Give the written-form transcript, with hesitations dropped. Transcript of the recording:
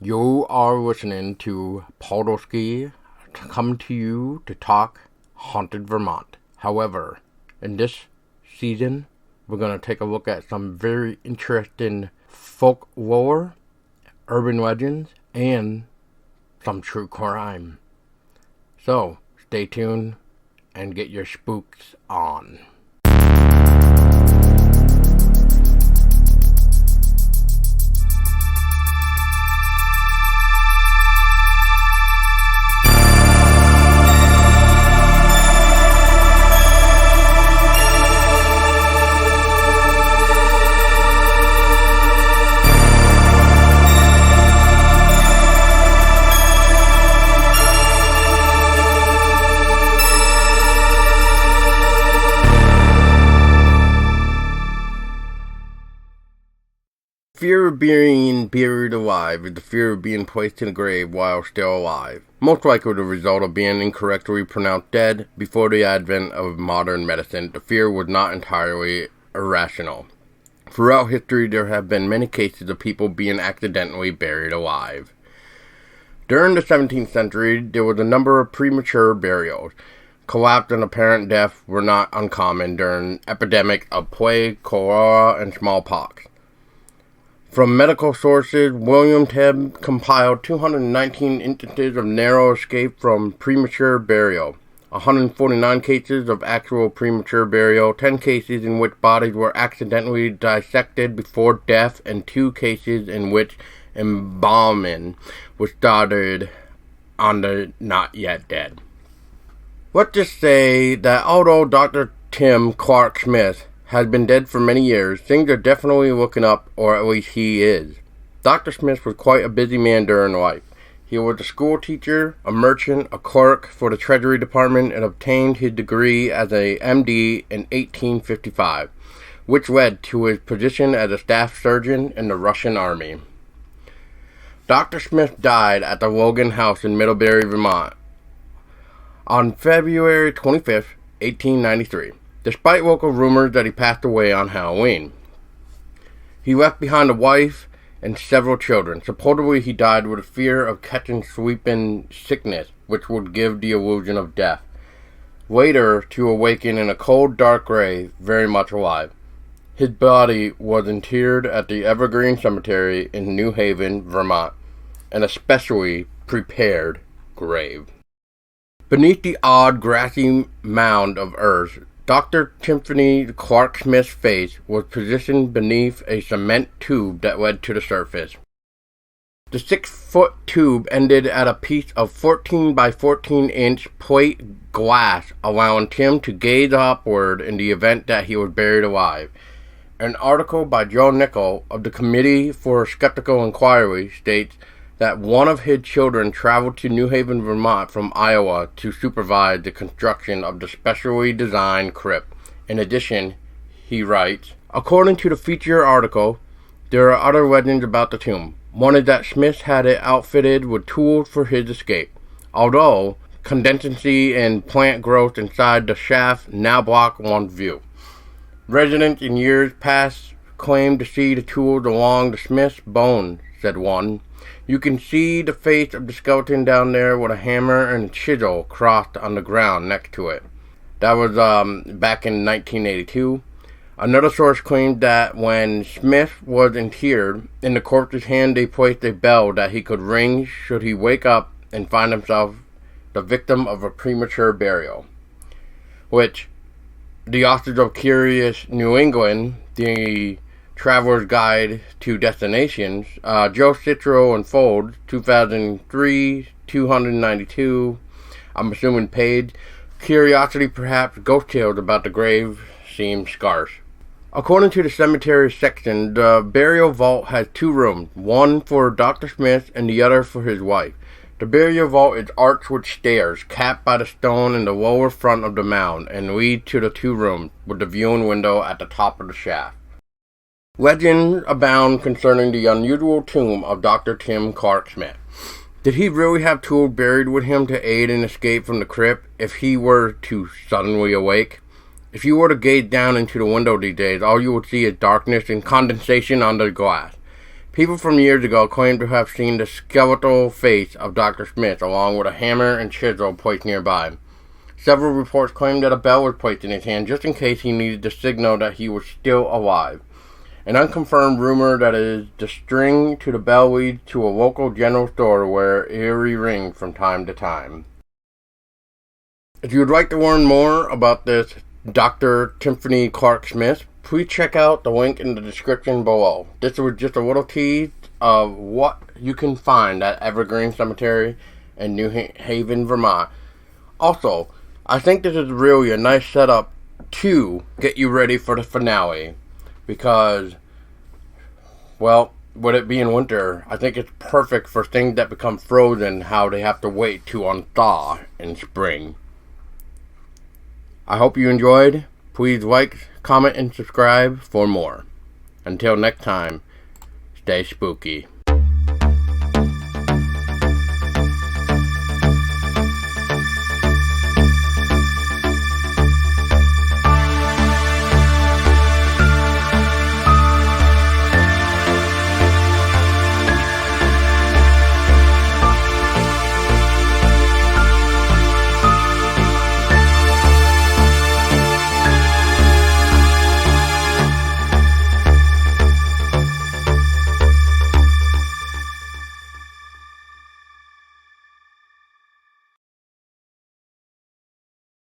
You are listening to Podolsky come to you to talk haunted Vermont. However, in this season, we're going to take a look at some very interesting folklore, urban legends, and some true crime. So, stay tuned and get your spooks on. Fear of being buried alive is the fear of being placed in a grave while still alive, most likely the result of being incorrectly pronounced dead. Before the advent of modern medicine, the fear was not entirely irrational. Throughout history, there have been many cases of people being accidentally buried alive. During the 17th century, there was a number of premature burials. Collapse and apparent death were not uncommon during epidemics of plague, cholera, and smallpox. From medical sources, William Tebb compiled 219 instances of narrow escape from premature burial, 149 cases of actual premature burial, 10 cases in which bodies were accidentally dissected before death, and 2 cases in which embalming was started on the not yet dead. Let's just say that although Dr. Tim Clark Smith has been dead for many years, things are definitely looking up, or at least he is. Dr. Smith was quite a busy man during life. He was a school teacher, a merchant, a clerk for the Treasury Department, and obtained his degree as a MD in 1855, which led to his position as a staff surgeon in the Russian Army. Dr. Smith died at the Logan House in Middlebury, Vermont, on February 25th, 1893. Despite local rumors that he passed away on Halloween. He left behind a wife and several children. Supposedly he died with a fear of catching sleeping sickness, which would give the illusion of death. Later, to awaken in a cold, dark grave, very much alive. His body was interred at the Evergreen Cemetery in New Haven, Vermont, an especially prepared grave. Beneath the odd, grassy mound of earth, Dr. Tiffany Clark Smith's face was positioned beneath a cement tube that led to the surface. The 6-foot tube ended at a piece of 14 by 14 inch plate glass, allowing Tim to gaze upward in the event that he was buried alive. An article by Joe Nickel of the Committee for Skeptical Inquiry states that one of his children traveled to New Haven, Vermont from Iowa to supervise the construction of the specially designed crypt. In addition, he writes, according to the feature article, there are other legends about the tomb. One is that Smith had it outfitted with tools for his escape, although condensation and plant growth inside the shaft now block one's view. Residents in years past claimed to see the tools along the Smith's bones, said one. You can see the face of the skeleton down there with a hammer and a chisel crossed on the ground next to it. That was back in 1982. Another source claimed that when Smith was interred, in the corpse's hand they placed a bell that he could ring should he wake up and find himself the victim of a premature burial. Which, the authors of Curious New England, the Traveler's Guide to Destinations, Joe Citro and Fold, 2003, 292, I'm assuming page. Curiosity, perhaps ghost tales about the grave seem scarce. According to the cemetery section, the burial vault has 2 rooms, one for Dr. Smith and the other for his wife. The burial vault is arched with stairs, capped by the stone in the lower front of the mound, and lead to the 2 rooms, with the viewing window at the top of the shaft. Legends abound concerning the unusual tomb of Dr. Tim Clark Smith. Did he really have tools buried with him to aid in escape from the crypt if he were to suddenly awake? If you were to gaze down into the window these days, all you would see is darkness and condensation on the glass. People from years ago claim to have seen the skeletal face of Dr. Smith along with a hammer and chisel placed nearby. Several reports claim that a bell was placed in his hand just in case he needed to signal that he was still alive. An unconfirmed rumor that is the string to the bell leads to a local general store where eerie rings from time to time. If you would like to learn more about this Dr. Tiffany Clark Smith, please check out the link in the description below. This was just a little tease of what you can find at Evergreen Cemetery in New Haven, Vermont. Also, I think this is really a nice setup to get you ready for the finale. Because, well, with it being winter, I think it's perfect for things that become frozen, how they have to wait to unthaw in spring. I hope you enjoyed. Please like, comment, and subscribe for more. Until next time, stay spooky.